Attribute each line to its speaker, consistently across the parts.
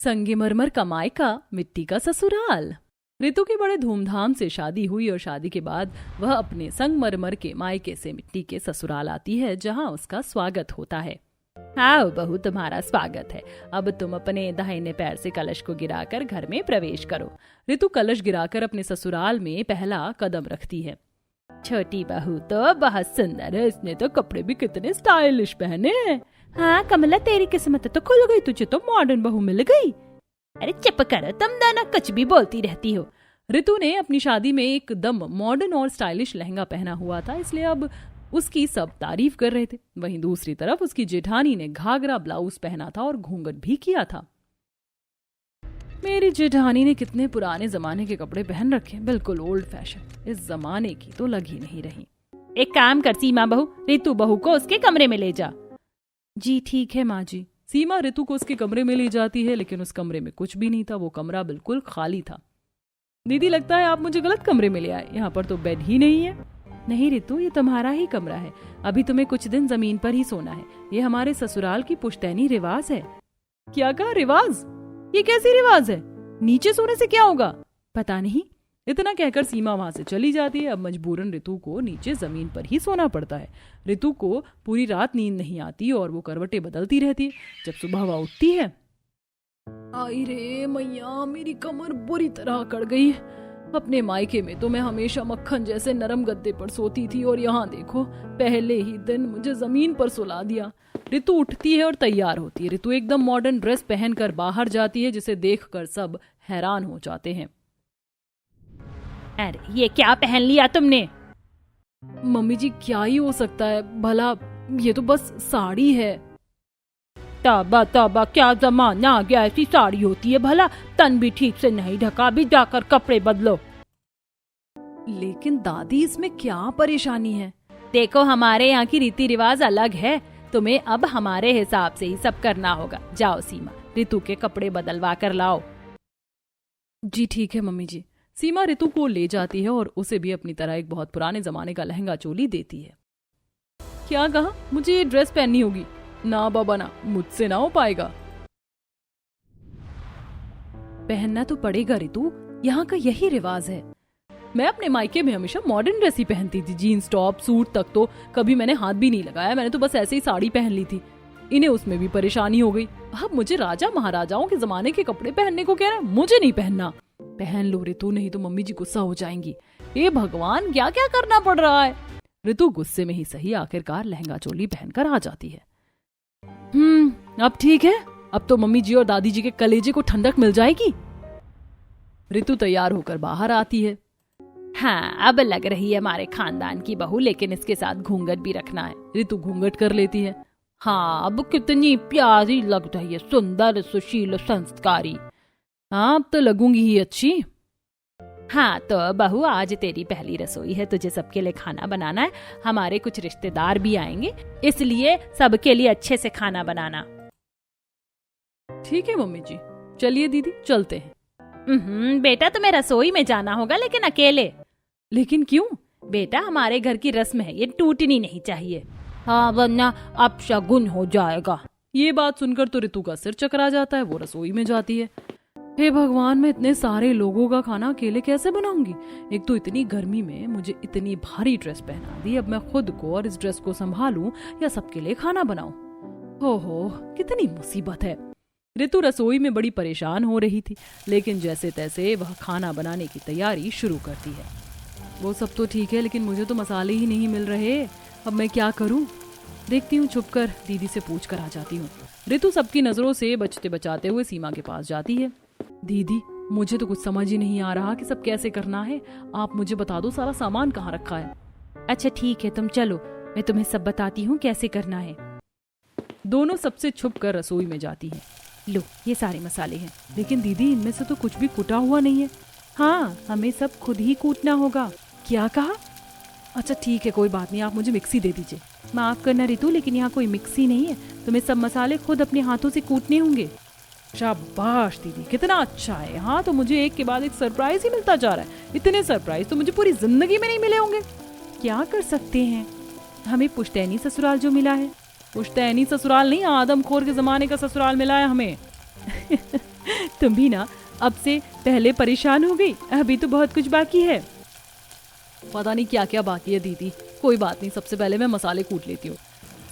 Speaker 1: संगमरमर का मायका, मिट्टी का ससुराल। ऋतु की बड़े धूमधाम से शादी हुई और शादी के बाद वह अपने संगमरमर के मायके से मिट्टी के ससुराल आती है, जहां उसका स्वागत होता है। आओ बहू, तुम्हारा स्वागत है। अब तुम अपने दाहिने पैर से कलश को गिराकर घर में प्रवेश करो। ऋतु कलश गिराकर अपने ससुराल में पहला कदम रखती है। छोटी बहू तो बहुत सुंदर है, इसने तो कपड़े भी कितने स्टाइलिश पहने हैं। हाँ कमला, तेरी किस्मत तो खुल गई, तुझे तो मॉडर्न बहू मिल गई। अरे चुप करो, तुम दोनों कुछ भी बोलती रहती हो। ऋतु ने अपनी शादी में एकदम मॉडर्न और स्टाइलिश लहंगा पहना हुआ था, इसलिए अब उसकी सब तारीफ कर रहे थे। वहीं दूसरी तरफ उसकी जेठानी ने घाघरा ब्लाउज पहना था और घूंघट भी किया था। मेरी जेठानी ने कितने पुराने जमाने के कपड़े पहन रखे, बिल्कुल ओल्ड फैशन। इस जमाने की तो लग ही नहीं रही। एक काम कर सीमा बहू, ऋतु बहू को उसके कमरे में ले जा। जी ठीक है माँ जी। सीमा ऋतु को उसके कमरे में ले जाती है, लेकिन उस कमरे में कुछ भी नहीं था। वो कमरा बिल्कुल खाली था। दीदी, लगता है आप मुझे गलत कमरे में ले आए, यहाँ पर तो बेड ही नहीं है। नहीं ऋतु, ये तुम्हारा ही कमरा है। अभी तुम्हें कुछ दिन जमीन पर ही सोना है। ये हमारे ससुराल की पुश्तैनी रिवाज है। क्या कहा रिवाज? ये कैसी रिवाज है? नीचे सोने से क्या होगा? पता नहीं। इतना कहकर सीमा वहां से चली जाती है। अब मजबूरन ऋतु को नीचे जमीन पर ही सोना पड़ता है। ऋतु को पूरी रात नींद नहीं आती और वो करवटें बदलती रहती है। जब सुबह वह उठती है, आई रे मैया, मेरी कमर बुरी तरह अकड़ गई है। अपने मायके में तो मैं हमेशा मक्खन जैसे नरम गद्दे पर सोती थी, और यहाँ देखो, पहले ही दिन मुझे जमीन पर सुला दिया। ऋतु उठती है और तैयार होती है। ऋतु एकदम मॉडर्न ड्रेस पहनकर बाहर जाती है, जिसे देखकर सब हैरान हो जाते हैं। अरे ये क्या पहन लिया तुमने? मम्मी जी, क्या ही हो सकता है भला, ये तो बस साड़ी है। तौबा तौबा, क्या जमाना आ गया, ऐसी साड़ी होती है भला? तन भी ठीक से नहीं ढका, भी जाकर कपड़े बदलो। लेकिन दादी, इसमें क्या परेशानी है? देखो, हमारे यहाँ की रीति रिवाज अलग है। तुम्हें अब हमारे हिसाब से ही सब करना होगा। जाओ सीमा, ऋतु के कपड़े बदलवा कर लाओ। जी ठीक है मम्मी जी। सीमा ऋतु को ले जाती है और उसे भी अपनी तरह एक बहुत पुराने जमाने का लहंगा चोली देती है। क्या कहा? मुझे ये ड्रेस पहननी होगी? ना बाबा ना, मुझसे ना हो पाएगा। पहनना तो पड़ेगा ऋतु, यहाँ का यही रिवाज है। मैं अपने मायके में हमेशा मॉडर्न ड्रेस ही पहनती थी। जीन्स टॉप सूट तक तो कभी मैंने हाथ भी नहीं लगाया। मैंने तो बस ऐसे ही साड़ी पहन ली थी। इन्हें उसमें भी परेशानी हो गई। अब मुझे राजा महाराजाओं के जमाने के कपड़े पहनने को कह रहे हैं। मुझे नहीं पहनना। पहन लो ऋतु, नहीं तो मम्मी जी गुस्सा हो जाएंगी। ये भगवान, क्या क्या करना पड़ रहा है। ऋतु गुस्से में ही सही आखिरकार लहंगा चोली पहनकर आ जाती है। अब ठीक है। अब तो मम्मी जी और दादी जी के कलेजे को ठंडक मिल जाएगी। ऋतु तैयार होकर बाहर आती है। हाँ, अब लग रही है हमारे खानदान की बहू, लेकिन इसके साथ घूंघट भी रखना है। ऋतु घूंघट कर लेती है। हाँ, अब कितनी प्यारी लग रही है, सुंदर सुशील संस्कारी। हाँ, अब तो लगूंगी ही अच्छी। हाँ तो बहू, आज तेरी पहली रसोई है, तुझे सबके लिए खाना बनाना है। हमारे कुछ रिश्तेदार भी आएंगे, इसलिए सबके लिए अच्छे से खाना बनाना। ठीक है मम्मी जी, चलिए दीदी चलते हैं। बेटा, तुम्हें रसोई में जाना होगा, लेकिन अकेले। लेकिन क्यों? बेटा, हमारे घर की रस्म है, ये टूटनी नहीं चाहिए। हाँ, वरना अपशगुन हो जाएगा। ये बात सुनकर तो ऋतु का सिर चकरा जाता है। वो रसोई में जाती है। हे भगवान, मैं इतने सारे लोगों का खाना अकेले कैसे बनाऊंगी? एक तो इतनी गर्मी में मुझे इतनी भारी ड्रेस पहना दी। अब मैं खुद को और इस ड्रेस को संभालूं या सबके लिए खाना बनाऊं? ओहो, कितनी मुसीबत है। ऋतु रसोई में बड़ी परेशान हो रही थी, लेकिन जैसे तैसे वह खाना बनाने की तैयारी शुरू करती है। वो सब तो ठीक है, लेकिन मुझे तो मसाले ही नहीं मिल रहे। अब मैं क्या करूं? देखती हूँ, छुपकर दीदी से पूछ कर आ जाती हूँ। ऋतु सबकी नजरों से बचते बचाते हुए सीमा के पास जाती है। दीदी, मुझे तो कुछ समझ ही नहीं आ रहा कि सब कैसे करना है। आप मुझे बता दो, सारा सामान कहाँ रखा है। अच्छा ठीक है, तुम चलो, मैं तुम्हें सब बताती हूँ कैसे करना है। दोनों सबसे छुप कर रसोई में जाती हैं। लो, ये सारे मसाले हैं। लेकिन दीदी, इनमें से तो कुछ भी कुटा हुआ नहीं है। हाँ, हमें सब खुद ही कूटना होगा। क्या कहा? अच्छा ठीक है, कोई बात नहीं, आप मुझे मिक्सी दे दीजिए। माफ करना ऋतु, लेकिन यहाँ कोई मिक्सी नहीं है। तुम्हें सब मसाले खुद अपने हाथों से कूटने होंगे। शाबाश दीदी, कितना अच्छा है। यहाँ तो मुझे एक के बाद एक सरप्राइज ही मिलता जा रहा है। इतने सरप्राइज तो मुझे पूरी जिंदगी में नहीं मिले होंगे। क्या कर सकते हैं, हमें पुश्तैनी ससुराल जो मिला है। पुश्तैनी ससुराल नहीं, आदमखोर के जमाने का ससुराल मिला है हमें। तुम भी ना अब से पहले परेशान हो गई, अभी तो बहुत कुछ बाकी है। पता नहीं क्या क्या बाकी है दीदी, कोई बात नहीं, सबसे पहले मैं मसाले कूट लेती हूँ।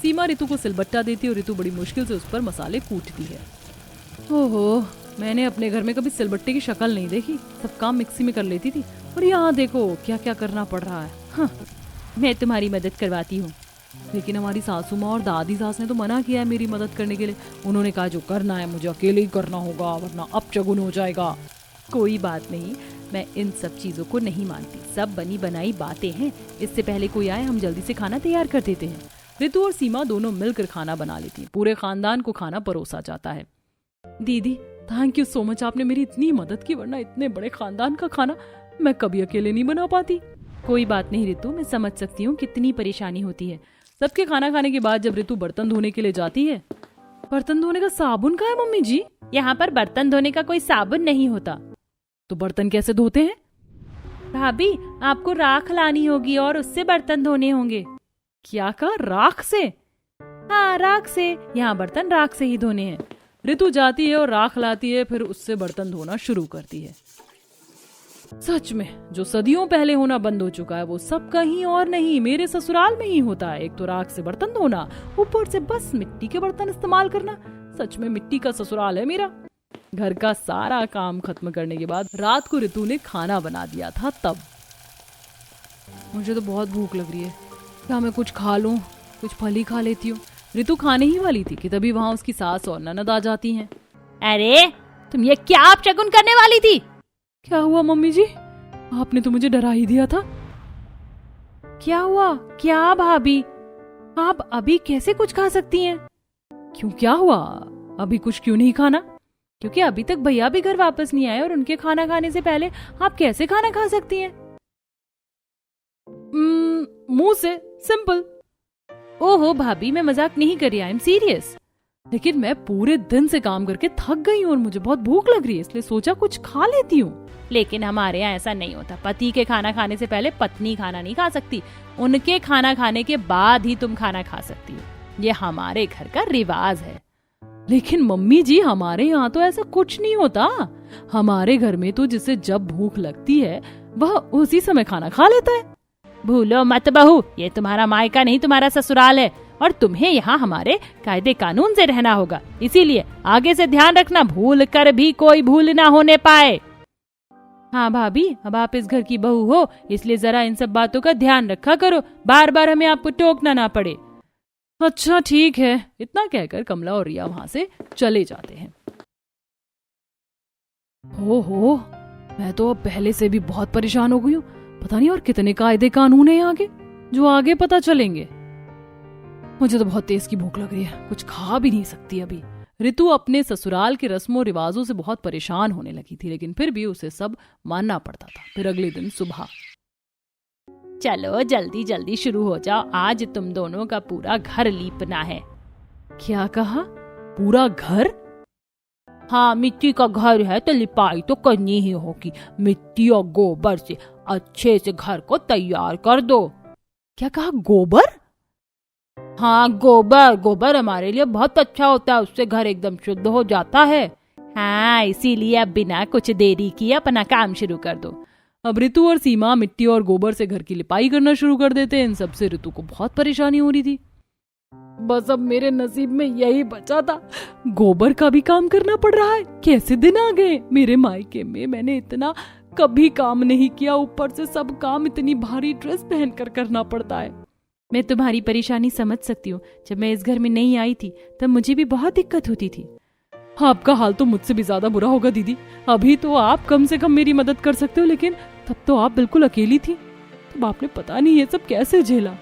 Speaker 1: सीमा रितु को सिलबट्टा देती है और रितु बड़ी मुश्किल से उस पर मसाले कूटती है। ओहो, मैंने अपने घर में कभी सिलबट्टे की शक्ल नहीं देखी, सब काम मिक्सी में कर लेती थी, और यहाँ देखो क्या क्या करना पड़ रहा है। हाँ, मैं तुम्हारी मदद करवाती हूँ। लेकिन हमारी सासू माँ और दादी सास ने तो मना किया है मेरी मदद करने के लिए। उन्होंने कहा जो करना है मुझे अकेले ही करना होगा, वरना अपशगुन हो जाएगा। कोई बात नहीं, मैं इन सब चीजों को नहीं मानती, सब बनी बनाई बातें हैं। इससे पहले कोई आए हम जल्दी से खाना तैयार कर देते हैं। रितु और सीमा दोनों मिलकर खाना बना लेती हैं। पूरे खानदान को खाना परोसा जाता है। दीदी थैंक यू सो मच, आपने मेरी इतनी मदद की, वरना इतने बड़े खानदान का खाना मैं कभी अकेले नहीं बना पाती। कोई बात नहीं रितु, मैं समझ सकती हूँ कितनी परेशानी होती है। सबके खाना खाने के बाद जब रितु बर्तन धोने के लिए जाती है, बर्तन धोने का साबुन कहाँ है मम्मी जी? यहाँ पर बर्तन धोने का कोई साबुन नहीं होता। तो बर्तन कैसे धोते हैं? भाभी आपको राख लानी होगी और उससे बर्तन धोने होंगे। क्या कहा, राख से? हाँ राख से, यहाँ बर्तन राख से ही धोने हैं। रितु जाती है और राख लाती है, फिर उससे बर्तन धोना शुरू करती है। सच में जो सदियों पहले होना बंद हो चुका है वो सब कहीं और नहीं, मेरे ससुराल में ही होता है। एक तो राख से बर्तन धोना, ऊपर से बस मिट्टी के बर्तन इस्तेमाल करना। सच में मिट्टी का ससुराल है मेरा। घर का सारा काम खत्म करने के बाद रात को रितु ने खाना बना दिया था। तब मुझे तो बहुत भूख लग रही है, क्या मैं कुछ खा लूं? कुछ फल ही खा लेती हूँ। रितु खाने ही वाली थी कि तभी वहाँ उसकी सास और ननद आ जाती हैं। अरे तुम ये क्या अपशगुन करने वाली थी? क्या हुआ मम्मी जी, आपने तो मुझे डरा ही दिया था। क्या हुआ? क्या भाभी, आप अभी कैसे कुछ खा सकती हैं? क्यों, क्या हुआ? अभी कुछ क्यों नहीं खाना? क्योंकि अभी तक भैया भी घर वापस नहीं आए और उनके खाना खाने से पहले आप कैसे खाना खा सकती हैं? मुंह से, सिंपल। ओहो भाभी, मैं मजाक नहीं कर रही, आई एम सीरियस। लेकिन मैं पूरे दिन से काम करके थक गई हूँ और मुझे बहुत भूख लग रही है, इसलिए सोचा कुछ खा लेती हूँ। लेकिन हमारे यहाँ ऐसा नहीं होता, पति के खाना खाने से पहले पत्नी खाना नहीं खा सकती, उनके खाना खाने के बाद ही तुम खाना खा सकती हो। ये हमारे घर का रिवाज है। लेकिन मम्मी जी हमारे यहाँ तो ऐसा कुछ नहीं होता। हमारे घर में तो जिसे जब भूख लगती है वह उसी समय खाना खा लेता है। भूलो मत बहू, ये तुम्हारा मायका नहीं, तुम्हारा ससुराल है और तुम्हें यहाँ हमारे कायदे कानून से रहना होगा। इसीलिए आगे से ध्यान रखना, भूल कर भी कोई भूल ना होने पाए। हाँ भाभी, अब आप इस घर की बहू हो, इसलिए जरा इन सब बातों का ध्यान रखा करो, बार बार हमें आपको टोकना ना पड़े। अच्छा ठीक है। इतना कहकर कमला और रिया वहां से चले जाते हैं। हो, मैं तो अब पहले से भी बहुत परेशान हो गई हूँ। पता नहीं और कितने कायदे कानून है यहाँ के जो आगे पता चलेंगे। मुझे तो बहुत तेज की भूख लग रही है, कुछ खा भी नहीं सकती अभी। रितु अपने ससुराल के रस्मों रिवाजों से बहुत परेशान होने लगी थी, लेकिन फिर भी उसे सब मानना पड़ता था। फिर अगले दिन सुबह, चलो जल्दी जल्दी शुरू हो जाओ, आज तुम दोनों का पूरा घर लीपना है। क्या कहा, पूरा घर? हाँ, मिट्टी का घर है तो लिपाई तो करनी ही होगी। मिट्टी और गोबर से अच्छे से घर को तैयार कर दो। क्या कहा, गोबर? हाँ गोबर हमारे लिए बहुत अच्छा होता है, उससे घर एकदम शुद्ध हो जाता है। हाँ, इसीलिए अब बिना कुछ देरी किए अपना काम शुरू कर दो। अब रितु और सीमा मिट्टी और गोबर से घर की लिपाई करना शुरू कर देते हैं। इन सब से रितु को बहुत परेशानी हो रही थी। बस अब मेरे नसीब में यही बचा था, गोबर का भी काम करना पड़ रहा है। कैसे दिन आ गए, मेरे मायके में मैंने इतना कभी काम नहीं किया, ऊपर से सब काम इतनी भारी ड्रेस पहनकर करना पड़ता है। मैं तुम्हारी परेशानी समझ सकती हूँ, जब मैं इस घर में नहीं आई थी तब मुझे भी बहुत दिक्कत होती थी। आपका हाल तो मुझसे भी ज्यादा बुरा होगा दीदी। अभी तो आप कम से कम मेरी मदद कर सकते हो, लेकिन तब तो आप बिल्कुल अकेली थी। तब आपने पता नहीं ये सब कैसे झेला।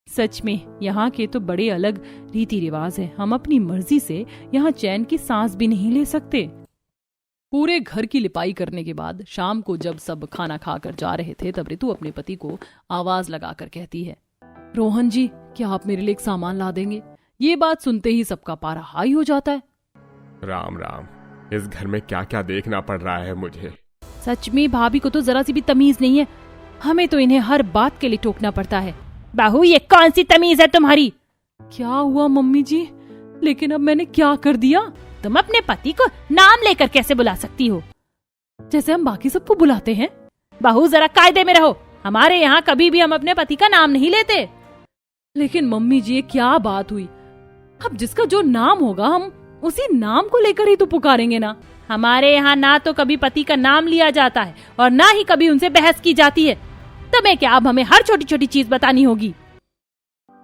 Speaker 1: सच में यहाँ के तो बड़े अलग रीति रिवाज है, हम अपनी मर्जी से यहाँ चैन की सांस भी नहीं ले सकते। पूरे घर की लिपाई करने के बाद शाम को जब सब खाना खाकर जा रहे थे, तब रितु अपने पति को आवाज लगाकर कहती है, रोहन जी क्या आप मेरे लिए एक सामान ला देंगे? ये बात सुनते ही सबका पारा हाई हो जाता है।
Speaker 2: राम राम, इस घर में क्या क्या देखना पड़ रहा है मुझे।
Speaker 1: सच में भाभी को तो जरा सी भी तमीज नहीं है, हमें तो इन्हें हर बात के लिए टोकना पड़ता है। बहू ये कौन सी तमीज है तुम्हारी? क्या हुआ मम्मी जी, लेकिन अब मैंने क्या कर दिया?
Speaker 3: तुम अपने पति को नाम लेकर कैसे बुला सकती हो?
Speaker 1: जैसे हम बाकी सबको बुलाते हैं।
Speaker 3: बहू जरा कायदे में रहो, हमारे यहाँ कभी भी हम अपने पति का नाम नहीं लेते।
Speaker 1: लेकिन मम्मी जी, ये क्या बात हुई? अब जिसका जो नाम होगा हम उसी नाम को लेकर ही तो पुकारेंगे ना।
Speaker 3: हमारे यहाँ ना तो कभी पति का नाम लिया जाता है और ना ही कभी उनसे बहस की जाती है। तुम्हें क्या अब हमें हर छोटी छोटी चीज बतानी होगी?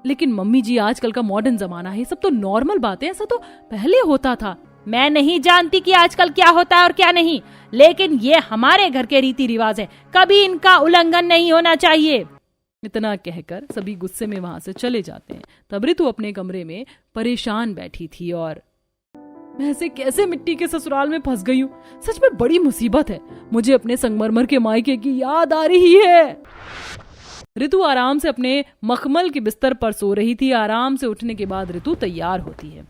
Speaker 1: लेकिन मम्मी जी, आजकल का मॉडर्न जमाना है, सब तो नॉर्मल बातें, ऐसा तो पहले होता था।
Speaker 3: मैं नहीं जानती कि आजकल क्या होता है और क्या नहीं, लेकिन ये हमारे घर के रीति रिवाज है, कभी इनका उल्लंघन नहीं होना चाहिए।
Speaker 1: इतना कहकर सभी गुस्से में वहां से चले जाते हैं। तब ऋतु अपने कमरे में परेशान बैठी थी और मैं ऐसे कैसे मिट्टी के ससुराल में फंस गई हूँ। सच में बड़ी मुसीबत है। मुझे अपने संगमरमर के मायके की याद आ रही है। ऋतु आराम से अपने मखमल के बिस्तर पर सो रही थी। आराम से उठने के बाद ऋतु तैयार होती है।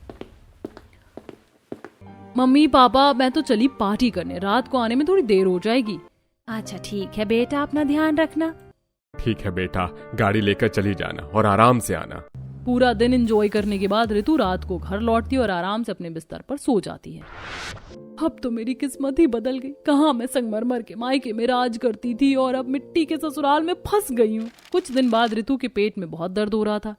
Speaker 1: मम्मी पापा, मैं तो चली पार्टी करने, रात को आने में थोड़ी देर हो जाएगी।
Speaker 3: अच्छा ठीक है बेटा, अपना ध्यान रखना।
Speaker 2: ठीक है बेटा, गाड़ी लेकर चली जाना और आराम से आना।
Speaker 1: पूरा दिन एंजॉय करने के बाद ऋतु रात को घर लौटती और आराम से अपने बिस्तर पर सो जाती है। अब तो मेरी किस्मत ही बदल गई। कहाँ मैं संगमरमर के मायके में राज करती थी और अब मिट्टी के ससुराल में फंस गई हूँ। कुछ दिन बाद ऋतु के पेट में बहुत दर्द हो रहा था।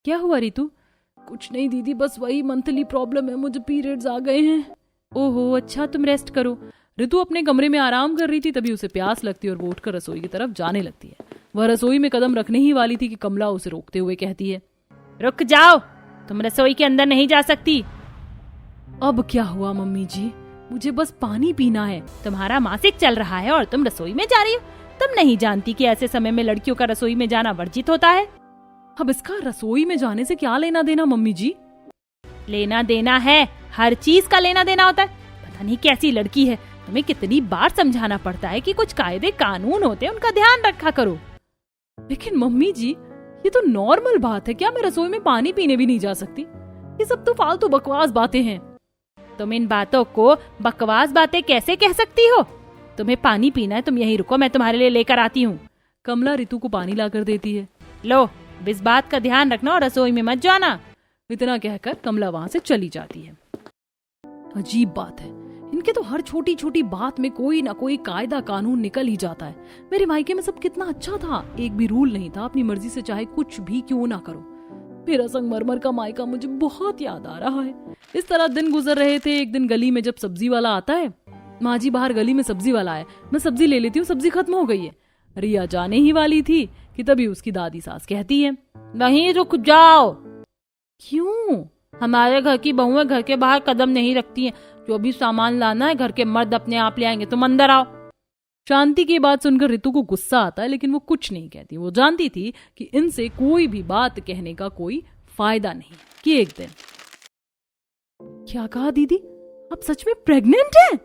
Speaker 1: क्या हुआ ऋतु? कुछ नहीं दीदी, बस वही मंथली प्रॉब्लम है, मुझे पीरियड्स आ गए हैं।
Speaker 3: ओहो अच्छा, तुम रेस्ट करो।
Speaker 1: ऋतु अपने कमरे में आराम कर रही थी, तभी उसे प्यास लगती और वो उठकर रसोई की तरफ जाने लगती है। वह रसोई में कदम रखने ही वाली थी कि कमला उसे रोकते हुए कहती है,
Speaker 3: रुक जाओ, तुम रसोई के अंदर नहीं जा सकती।
Speaker 1: अब क्या हुआ मम्मी जी? मुझे बस पानी पीना है।
Speaker 3: तुम्हारा मासिक चल रहा है और तुम रसोई में जा रही हो। तुम नहीं जानती कि ऐसे समय में लड़कियों का रसोई में जाना वर्जित होता है।
Speaker 1: अब इसका रसोई में जाने से क्या लेना देना मम्मी जी?
Speaker 3: लेना देना है, हर चीज का लेना देना होता है। पता नहीं कैसी लड़की है, तुम्हें कितनी बार समझाना पड़ता है कि कुछ कायदे कानून होते हैं, उनका ध्यान रखा करो।
Speaker 1: लेकिन मम्मी जी, ये तो नॉर्मल बात है। क्या मैं रसोई में पानी पीने भी नहीं जा सकती? ये सब तो फालतू बकवास बातें हैं।
Speaker 3: तुम इन बातों को बकवास बातें कैसे कह सकती हो? तुम्हें पानी पीना है, तुम यहीं रुको, मैं तुम्हारे लिए लेकर आती हूँ।
Speaker 1: कमला ऋतु को पानी लाकर देती है।
Speaker 3: लो, इस बात का ध्यान रखना और रसोई में मत जाना।
Speaker 1: इतना कहकर कमला वहां से चली जाती है। अजीब बात है, इनके तो हर छोटी छोटी बात में कोई ना कोई कायदा कानून निकल ही जाता है। मेरे मायके में सब कितना अच्छा था, एक भी रूल नहीं था, अपनी मर्जी से चाहे कुछ भी क्यों ना करो। मेरा संगमरमर का मायका मुझे बहुत याद आ रहा है। इस तरह दिन गुजर रहे थे। एक दिन गली में जब सब्जी वाला आता है, माँ जी बाहर गली में सब्जी वाला है, मैं सब्जी ले लेती हूँ, सब्जी खत्म हो गई है। रिया जाने ही वाली थी कि तभी उसकी दादी सास कहती है,
Speaker 3: नहीं रुक जाओ।
Speaker 1: क्यों?
Speaker 3: हमारे घर की बहुएं घर के बाहर कदम नहीं रखती हैं। जो भी सामान लाना है घर के मर्द अपने आप ले आएंगे, तुम अंदर आओ।
Speaker 1: शांति की बात सुनकर ऋतु को गुस्सा आता है, लेकिन वो कुछ नहीं कहती। वो जानती थी कि इनसे कोई भी बात कहने का कोई फायदा नहीं। कि एक दिन, क्या कहा दीदी? आप सच में प्रेग्नेंट हैं?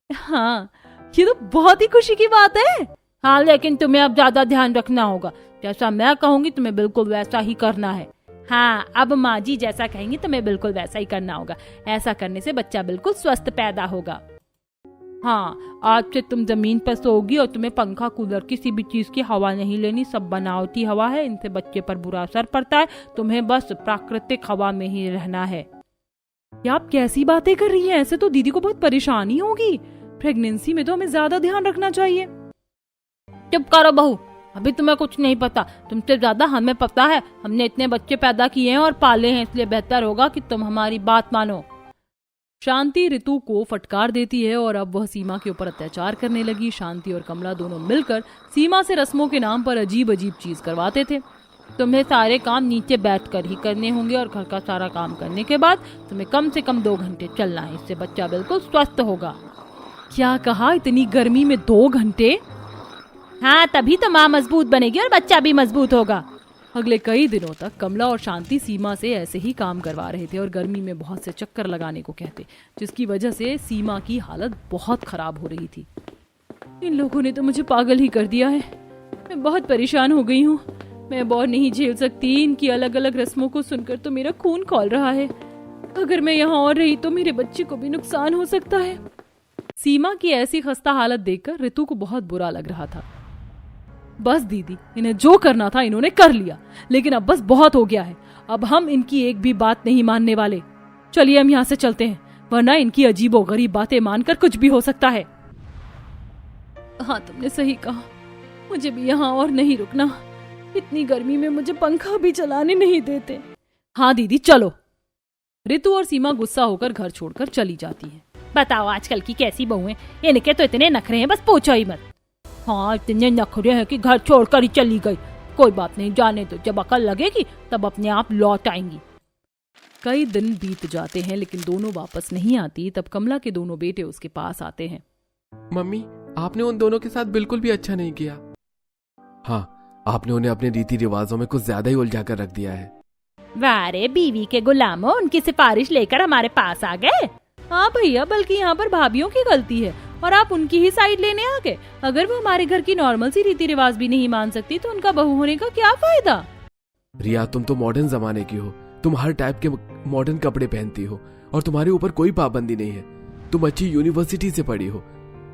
Speaker 1: हाँ, ये तो बहुत ही खुशी की बात है।
Speaker 3: हाँ, लेकिन तुम्हें अब ज्यादा ध्यान रखना होगा। जैसा मैं कहूंगी तुम्हें बिल्कुल वैसा ही करना है। हाँ, अब माँ जी जैसा कहेंगी तुम्हें बिल्कुल वैसा ही करना होगा। ऐसा करने से बच्चा बिल्कुल स्वस्थ पैदा होगा। हाँ, आज से तुम जमीन पर सोओगी और तुम्हें पंखा कूलर किसी भी चीज की हवा नहीं लेनी। सब बनावटी हवा है, इनसे बच्चे पर बुरा असर पड़ता है। तुम्हें बस प्राकृतिक हवा में ही रहना है।
Speaker 1: क्या आप कैसी बातें कर रही हैं? ऐसे तो दीदी को बहुत परेशानी होगी। प्रेगनेंसी में तो हमें ज्यादा ध्यान रखना चाहिए।
Speaker 3: चुप करो बहू, अभी तुम्हें कुछ नहीं पता। तुमसे ज्यादा हमें पता है। हमने इतने बच्चे पैदा किए हैं और पाले हैं, इसलिए बेहतर होगा कि तुम हमारी बात मानो।
Speaker 1: शांति ऋतु को फटकार देती है और अब वह सीमा के ऊपर अत्याचार करने लगी। शांति और कमला दोनों मिलकर सीमा से रस्मों के नाम पर अजीब अजीब चीज करवाते थे।
Speaker 3: तुम्हें सारे काम नीचे बैठकर ही करने होंगे और घर का सारा काम करने के बाद तुम्हें कम से कम 2 घंटे चलना है। इससे बच्चा बिल्कुल स्वस्थ होगा।
Speaker 1: क्या कहा? इतनी गर्मी में 2 घंटे?
Speaker 3: हाँ, तभी तो माँ मजबूत बनेगी और बच्चा भी मजबूत होगा।
Speaker 1: अगले कई दिनों तक कमला और शांति सीमा से ऐसे ही काम करवा रहे थे और गर्मी में बहुत से चक्कर लगाने को कहते, जिसकी वजह से सीमा की हालत बहुत खराब हो रही थी। इन लोगों ने तो मुझे पागल ही कर दिया है। मैं बहुत परेशान हो गई हूँ। मैं और नहीं झेल सकती। इनकी अलग अलग रस्मों को सुनकर तो मेरा खून खौल रहा है। अगर मैं यहाँ और रही तो मेरे बच्चे को भी नुकसान हो सकता है। सीमा की ऐसी खस्ता हालत देखकर ऋतु को बहुत बुरा लग रहा था। बस दीदी, इन्हें जो करना था इन्होंने कर लिया, लेकिन अब बस बहुत हो गया है। अब हम इनकी एक भी बात नहीं मानने वाले। चलिए हम यहाँ से चलते हैं। वरना इनकी अजीबोगरीब बातें मानकर कुछ भी हो सकता है। हाँ, तुमने सही कहा, मुझे भी यहाँ और नहीं रुकना। इतनी गर्मी में मुझे पंखा भी चलाने नहीं देते। हाँ दीदी चलो। रितु और सीमा गुस्सा होकर घर छोड़कर चली जाती है।
Speaker 3: बताओ आजकल की कैसी बहू है, इनके तो इतने नखरे हैं बस पूछो ही मत। हाँ इतने नखरे हैं कि घर छोड़कर ही चली गई। कोई बात नहीं, जाने दो, जब अकल लगेगी तब अपने आप लौट आएंगी।
Speaker 1: कई दिन बीत जाते हैं लेकिन दोनों वापस नहीं आती। तब कमला के दोनों बेटे उसके पास आते हैं।
Speaker 4: मम्मी, आपने उन दोनों के साथ बिल्कुल भी अच्छा नहीं किया। हाँ, आपने उन्हें अपने रीति रिवाजों में कुछ ज्यादा ही उलझा कर रख दिया है।
Speaker 3: वारे बीवी के गुलामों, उनकी सिफारिश लेकर हमारे पास आ गए।
Speaker 1: हाँ भैया, बल्कि यहाँ पर भाभीियों की गलती है और आप उनकी ही साइड लेने आ गए। अगर वो हमारे घर की नॉर्मल सी रीति रिवाज भी नहीं मान सकती तो उनका बहू होने का क्या फायदा।
Speaker 4: रिया, तुम तो मॉडर्न जमाने की हो, तुम हर टाइप के मॉडर्न कपड़े पहनती हो और तुम्हारे ऊपर कोई पाबंदी नहीं है। तुम अच्छी यूनिवर्सिटी से पढ़ी हो।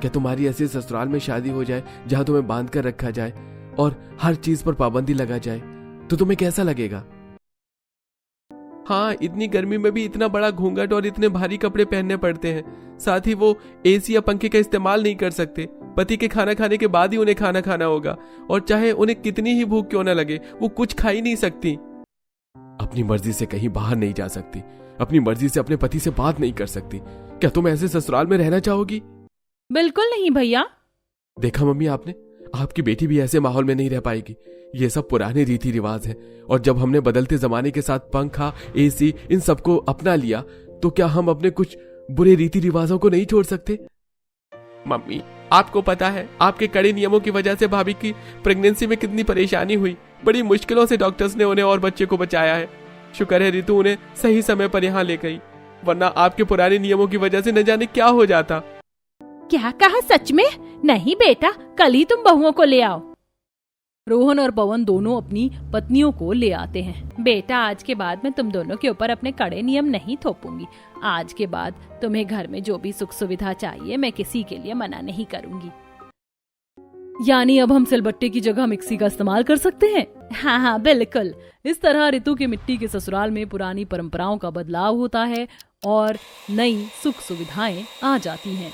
Speaker 4: क्या तुम्हारी ऐसे ससुराल में शादी हो जाए जहाँ तुम्हें बांध कर रखा जाए और हर चीज पर पाबंदी लगा जाए तो तुम्हें कैसा लगेगा? हाँ, इतनी गर्मी में भी इतना बड़ा घूंघट और इतने भारी कपड़े पहनने पड़ते हैं। साथ ही वो एसी या पंखे का इस्तेमाल नहीं कर सकते। पति के खाना खाने के बाद ही उन्हें खाना खाना होगा और चाहे उन्हें कितनी ही भूख क्यों न लगे वो कुछ खा ही नहीं सकती। अपनी मर्जी से कहीं बाहर नहीं जा सकती, अपनी मर्जी से अपने पति से बात नहीं कर सकती। क्या तुम ऐसे ससुराल में रहना चाहोगी?
Speaker 3: बिल्कुल नहीं भैया।
Speaker 4: देखा मम्मी आपने, आपकी बेटी भी ऐसे माहौल में नहीं रह पाएगी। ये सब पुराने रीति रिवाज हैं और जब हमने बदलते जमाने के साथ पंखा, एसी इन सबको अपना लिया तो क्या हम अपने कुछ बुरे रीति रिवाजों को नहीं छोड़ सकते? मम्मी, आपको पता है आपके कड़े नियमों की वजह से भाभी की प्रेगनेंसी में कितनी परेशानी हुई। बड़ी मुश्किलों से डॉक्टर्स ने उन्हें और बच्चे को बचाया है। शुक्र है रितु उन्हें सही समय पर यहाँ ले गई, वरना आपके पुराने नियमों की वजह से न जाने क्या हो जाता।
Speaker 3: क्या कहा? सच में? नहीं बेटा, कल ही तुम बहुओं को ले आओ।
Speaker 1: रोहन और पवन दोनों अपनी पत्नियों को ले आते हैं।
Speaker 3: बेटा, आज के बाद मैं तुम दोनों के ऊपर अपने कड़े नियम नहीं थोपूंगी। आज के बाद तुम्हें घर में जो भी सुख सुविधा चाहिए मैं किसी के लिए मना नहीं करूंगी।
Speaker 1: यानी अब हम सिलबट्टे की जगह मिक्सी का इस्तेमाल कर सकते हैं?
Speaker 3: हाँ हाँ बिल्कुल।
Speaker 1: इस तरह रितु के मिट्टी के ससुराल में पुरानी परंपराओं का बदलाव होता है और नई सुख सुविधाएं आ जाती हैं।